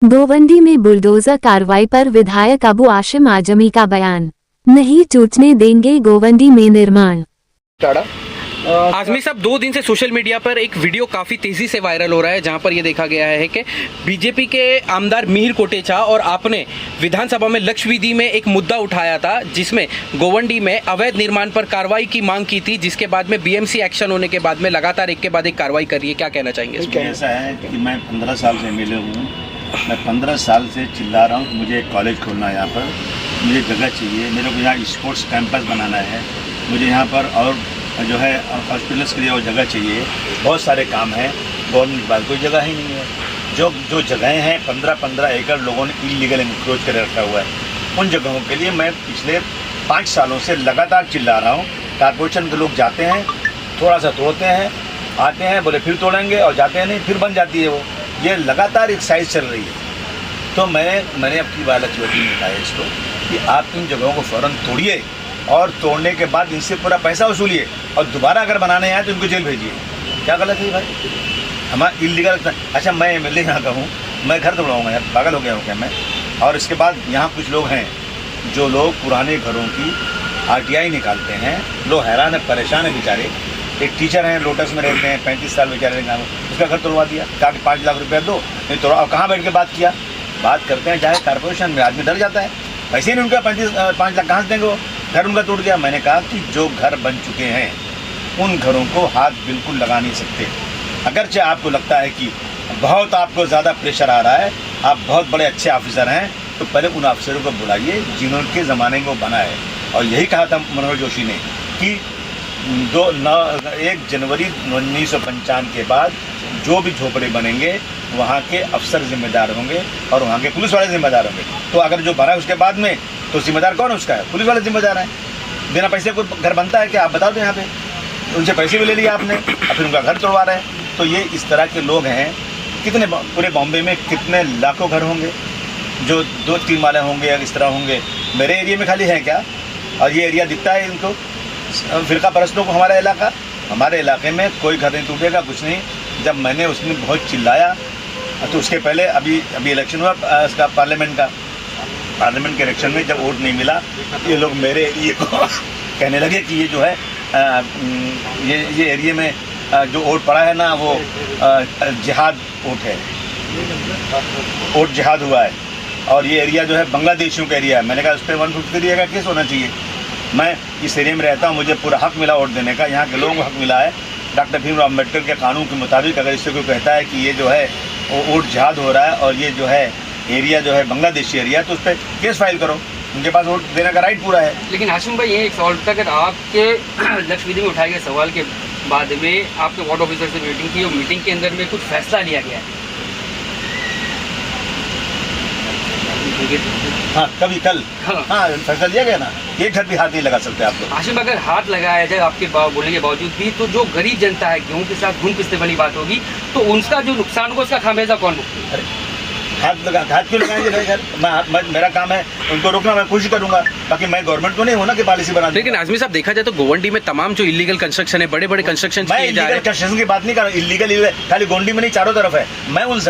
गोवंडी में बुलडोजर कार्रवाई पर विधायक अबू आशिम आजमी का बयान, नहीं टूटने देंगे गोवंडी में निर्माण। आजमी साहब, 2 दिन से सोशल मीडिया पर एक वीडियो काफ़ी तेज़ी से वायरल हो रहा है जहां पर यह देखा गया है कि बीजेपी के आमदार मिहिर कोटेचा और आपने विधानसभा में लक्षवेदी में एक मुद्दा उठाया था जिसमें गोवंडी में अवैध निर्माण पर कार्रवाई की मांग की थी, जिसके बाद में बीएमसी एक्शन होने के बाद में लगातार एक के बाद एक कार्रवाई कर रही है। क्या कहना चाहेंगे? ऐसा है कि मैं 15 साल से मिले हूँ, मैं 15 साल से चिल्ला रहा हूँ मुझे एक कॉलेज खोलना है, यहाँ पर मुझे जगह चाहिए, मेरे को यहाँ स्पोर्ट्स कैंपस बनाना है, मुझे यहाँ पर और जो है हॉस्पिटल्स के लिए वो जगह चाहिए, बहुत सारे काम हैं। गवर्नमेंट के पास कोई जगह ही नहीं है। जो जगहें हैं 15-15 एकड़ लोगों ने इलीगल इंक्रोच कर रखा हुआ है, उन जगहों के लिए मैं पिछले 5 सालों से लगातार चिल्ला रहा हूँ। कॉर्पोरेशन के लोग जाते हैं, थोड़ा सा तोड़ते हैं, आते हैं, बोले फिर तोड़ेंगे और जाते हैं नहीं, फिर बन जाती है वो। ये लगातार एक साइज चल रही है। तो मैंने अपनी बार लक्षवेदी में कहा इसको कि आप इन जगहों को फ़ौरन तोड़िए और तोड़ने के बाद इनसे पूरा पैसा वसूलिए और दोबारा अगर बनाने आए तो इनको जेल भेजिए। क्या गलत है भाई? हमारा इलीगल। अच्छा, मैं एमएलए यहाँ का हूँ, मैं घर तोड़वाऊँगा यार? पागल हो गया हूँ क्या मैं? और इसके बाद यहाँ कुछ लोग हैं जो लोग पुराने घरों की आरटीआई निकालते हैं, लोग हैरान है, परेशान है बेचारे। एक टीचर हैं, लोटस में रहते हैं, 35 साल बेचारे, उसका घर तोड़वा दिया, कहा कि 5 लाख रुपया दो, नहीं तोड़ा। और कहाँ बैठ के बात किया? बात करते हैं चाहे कॉर्पोरेशन में, आदमी डर जाता है, पैसे नहीं उनका 5 लाख कहाँ से देंगे? वो घर उनका टूट गया। मैंने कहा कि जो घर बन चुके हैं उन घरों को हाथ बिल्कुल लगा नहीं सकते। अगरचे आपको लगता है कि बहुत आपको ज़्यादा प्रेशर आ रहा है, आप बहुत बड़े अच्छे ऑफिसर हैं, तो पहले उन अफसरों को बुलाइए जिन्होंने ज़माने में वो बना है। और यही कहा था मनोहर जोशी ने कि 1 जनवरी 1955 के बाद जो भी झोपड़े बनेंगे वहाँ के अफसर जिम्मेदार होंगे और वहाँ के पुलिस वाले जिम्मेदार होंगे। तो अगर जो बना है उसके बाद में तो जिम्मेदार कौन है? उसका है, पुलिस वाले जिम्मेदार हैं। बिना पैसे कोई घर बनता है क्या? आप बता दो। यहाँ पे उनसे पैसे भी ले लिए आपने और फिर उनका घर तोड़वा रहे हैं। तो ये इस तरह के लोग हैं। कितने पूरे बॉम्बे में कितने लाखों घर होंगे जो 2-3 माले होंगे या इस तरह होंगे? मेरे एरिया में खाली है क्या? और ये एरिया दिखता है इनको फिरका परस्तों को? हमारे इलाके में कोई घर नहीं टूटेगा, कुछ नहीं। जब मैंने उसमें बहुत चिल्लाया तो उसके पहले अभी इलेक्शन हुआ इसका पार्लियामेंट के इलेक्शन में जब वोट नहीं मिला, ये लोग मेरे एरिए को कहने लगे कि ये जो है ये एरिया में जो वोट पड़ा है ना वो जिहाद वोट है, वोट जिहाद हुआ है और ये एरिया जो है बांग्लादेशियों का एरिया है। मैंने कहा उस पर 150 एरिया का केस होना चाहिए। मैं इस एरिया में रहता हूँ, मुझे पूरा हक मिला वोट देने का, यहाँ के लोगों को हक मिला है। डॉक्टर भीमराव अम्बेडकर के कानून के मुताबिक अगर इससे कोई कहता है कि ये जो है वो वोट जिहाद हो रहा है और ये जो है एरिया जो है बांग्लादेशी एरिया, तो उस पर केस फाइल करो, उनके पास वोट देने का राइट पूरा है। लेकिन हाशिम भाई, ये एक सवाल था कि आपके लक्षवेदी में उठाए गए सवाल के बाद में आपके वार्ड ऑफिसर से मीटिंग की और मीटिंग के अंदर में कुछ फैसला लिया गया है। हाँ, कभी कल हाँ फैसला लिया गया ना, एक घर भी हाथ नहीं लगा सकते आप लोग। हाशिम, अगर हाथ लगाया जाए आपके बोलने के बावजूद भी, तो जो गरीब जनता है गेहूं के साथ घूम पिसने वाली बात होगी, तो उनका जो नुकसान होगा उसका खामियाजा कौन भुगतेगा? अरे हाथ क्यों लगाएंगे भाई? मैं मेरा काम है उनको रोकना, मैं कोशिश करूंगा। बाकी मैं गवर्नमेंट तो नहीं हूं ना कि पॉलिसी बना। लेकिन आजमी साहब, देखा जाए तो गोवंडी में तमाम जो इलीगल कंस्ट्रक्शन है, बड़े कंस्ट्रक्शन मैं इलीगल कंस्ट्रक्शन की बात नहीं कर रहा हूँ। इलीगल खाली गोवंडी में नहीं, चारों तरफ है। मैं उन